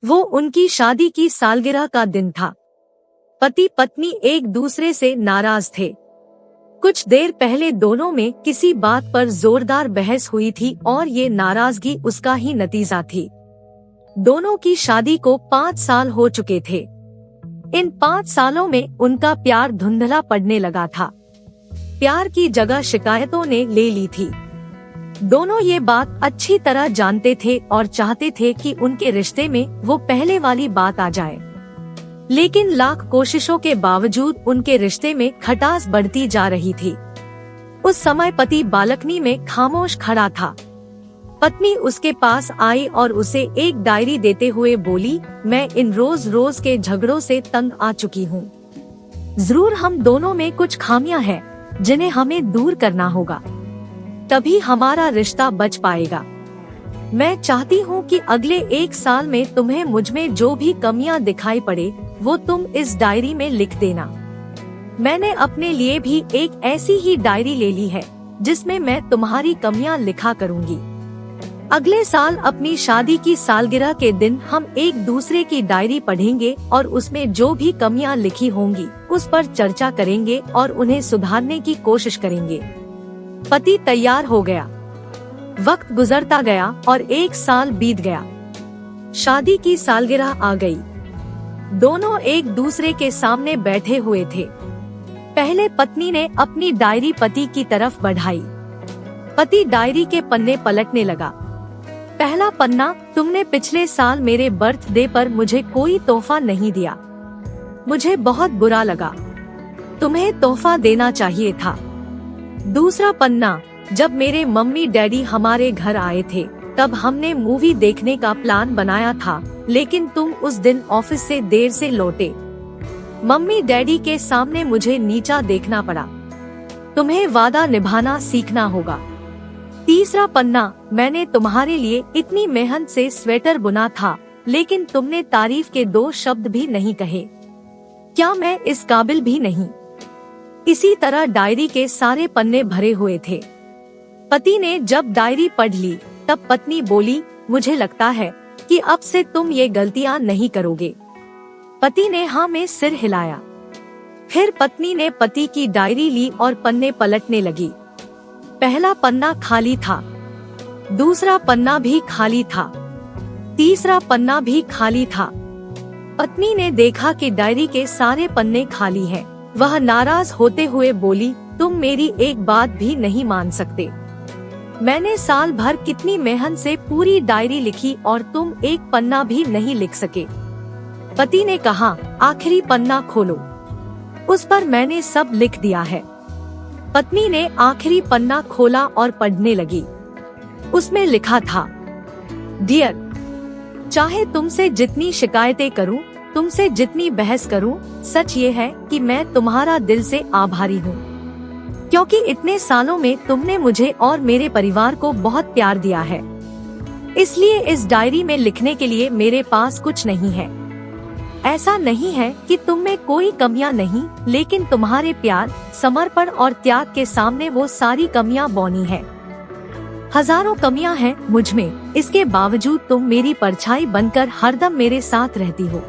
वो उनकी शादी की सालगिरह का दिन था। पति पत्नी एक दूसरे से नाराज थे। कुछ देर पहले दोनों में किसी बात पर जोरदार बहस हुई थी और ये नाराजगी उसका ही नतीजा थी। दोनों की शादी को 5 साल हो चुके थे। इन 5 सालों में उनका प्यार धुंधला पड़ने लगा था। प्यार की जगह शिकायतों ने ले ली थी। दोनों ये बात अच्छी तरह जानते थे और चाहते थे कि उनके रिश्ते में वो पहले वाली बात आ जाए, लेकिन लाख कोशिशों के बावजूद उनके रिश्ते में खटास बढ़ती जा रही थी। उस समय पति बालकनी में खामोश खड़ा था। पत्नी उसके पास आई और उसे एक डायरी देते हुए बोली, मैं इन रोज रोज के झगड़ों से तंग आ चुकी हूँ। जरूर हम दोनों में कुछ खामियां हैं जिन्हें हमें दूर करना होगा, तभी हमारा रिश्ता बच पाएगा। मैं चाहती हूँ कि अगले 1 साल में तुम्हें मुझमें जो भी कमियां दिखाई पड़े वो तुम इस डायरी में लिख देना। मैंने अपने लिए भी एक ऐसी ही डायरी ले ली है जिसमें मैं तुम्हारी कमियां लिखा करूँगी। अगले साल अपनी शादी की सालगिरह के दिन हम एक दूसरे की डायरी पढ़ेंगे और उसमें जो भी कमियां लिखी होंगी उस पर चर्चा करेंगे और उन्हें सुधारने की कोशिश करेंगे। पति तैयार हो गया। वक्त गुजरता गया और 1 साल बीत गया। शादी की सालगिरह आ गई। दोनों एक दूसरे के सामने बैठे हुए थे। पहले पत्नी ने अपनी डायरी पति की तरफ बढ़ाई। पति डायरी के पन्ने पलटने लगा। पहला पन्ना, तुमने पिछले साल मेरे बर्थडे पर मुझे कोई तोहफा नहीं दिया। मुझे बहुत बुरा लगा। तुम्हें तोहफा देना चाहिए था। दूसरा पन्ना, जब मेरे मम्मी डैडी हमारे घर आए थे तब हमने मूवी देखने का प्लान बनाया था, लेकिन तुम उस दिन ऑफिस से देर से लौटे। मम्मी डैडी के सामने मुझे नीचा देखना पड़ा। तुम्हें वादा निभाना सीखना होगा। तीसरा पन्ना, मैंने तुम्हारे लिए इतनी मेहनत से स्वेटर बुना था, लेकिन तुमने तारीफ के 2 शब्द भी नहीं कहे। क्या मैं इस काबिल भी नहीं? इसी तरह डायरी के सारे पन्ने भरे हुए थे। पति ने जब डायरी पढ़ ली तब पत्नी बोली, मुझे लगता है कि अब से तुम ये गलतियां नहीं करोगे। पति ने हाँ में सिर हिलाया। फिर पत्नी ने पति की डायरी ली और पन्ने पलटने लगी। पहला पन्ना खाली था, दूसरा पन्ना भी खाली था, तीसरा पन्ना भी खाली था। पत्नी ने देखा कि डायरी के सारे पन्ने खाली हैं। वह नाराज होते हुए बोली, तुम मेरी एक बात भी नहीं मान सकते। मैंने साल भर कितनी मेहनत से पूरी डायरी लिखी और तुम एक पन्ना भी नहीं लिख सके। पति ने कहा, आखिरी पन्ना खोलो, उस पर मैंने सब लिख दिया है। पत्नी ने आखिरी पन्ना खोला और पढ़ने लगी। उसमें लिखा था, डियर, चाहे तुमसे जितनी शिकायतें करूं, तुमसे जितनी बहस करूं, सच ये है कि मैं तुम्हारा दिल से आभारी हूँ, क्योंकि इतने सालों में तुमने मुझे और मेरे परिवार को बहुत प्यार दिया है। इसलिए इस डायरी में लिखने के लिए मेरे पास कुछ नहीं है। ऐसा नहीं है कि तुम में कोई कमियां नहीं, लेकिन तुम्हारे प्यार, समर्पण और त्याग के सामने वो सारी कमियां बौनी हैं। हजारों कमियां हैं मुझ में, इसके बावजूद तुम मेरी परछाई बनकर हरदम मेरे साथ रहती हो।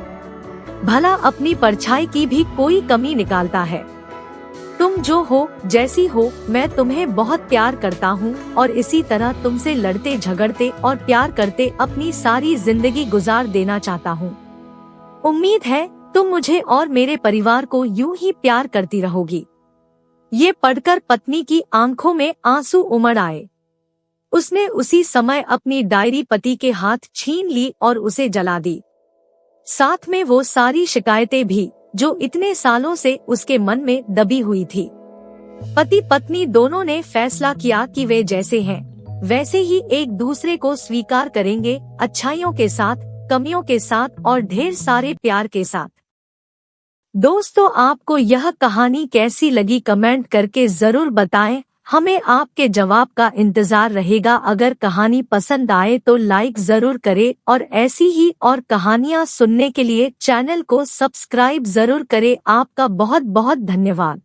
भला अपनी परछाई की भी कोई कमी निकालता है। तुम जो हो, जैसी हो, मैं तुम्हें बहुत प्यार करता हूँ और इसी तरह तुमसे लड़ते झगड़ते और प्यार करते अपनी सारी जिंदगी गुजार देना चाहता हूँ। उम्मीद है तुम मुझे और मेरे परिवार को यूं ही प्यार करती रहोगी। ये पढ़कर पत्नी की आंखों में आंसू उमड़ आए। उसने उसी समय अपनी डायरी पति के हाथ छीन ली और उसे जला दी। साथ में वो सारी शिकायतें भी जो इतने सालों से उसके मन में दबी हुई थी। पति पत्नी दोनों ने फैसला किया कि वे जैसे हैं वैसे ही एक दूसरे को स्वीकार करेंगे, अच्छाइयों के साथ, कमियों के साथ और ढेर सारे प्यार के साथ। दोस्तों, आपको यह कहानी कैसी लगी कमेंट करके जरूर बताएं। हमें आपके जवाब का इंतजार रहेगा। अगर कहानी पसंद आए तो लाइक जरूर करें और ऐसी ही और कहानियां सुनने के लिए चैनल को सब्सक्राइब जरूर करें। आपका बहुत बहुत धन्यवाद।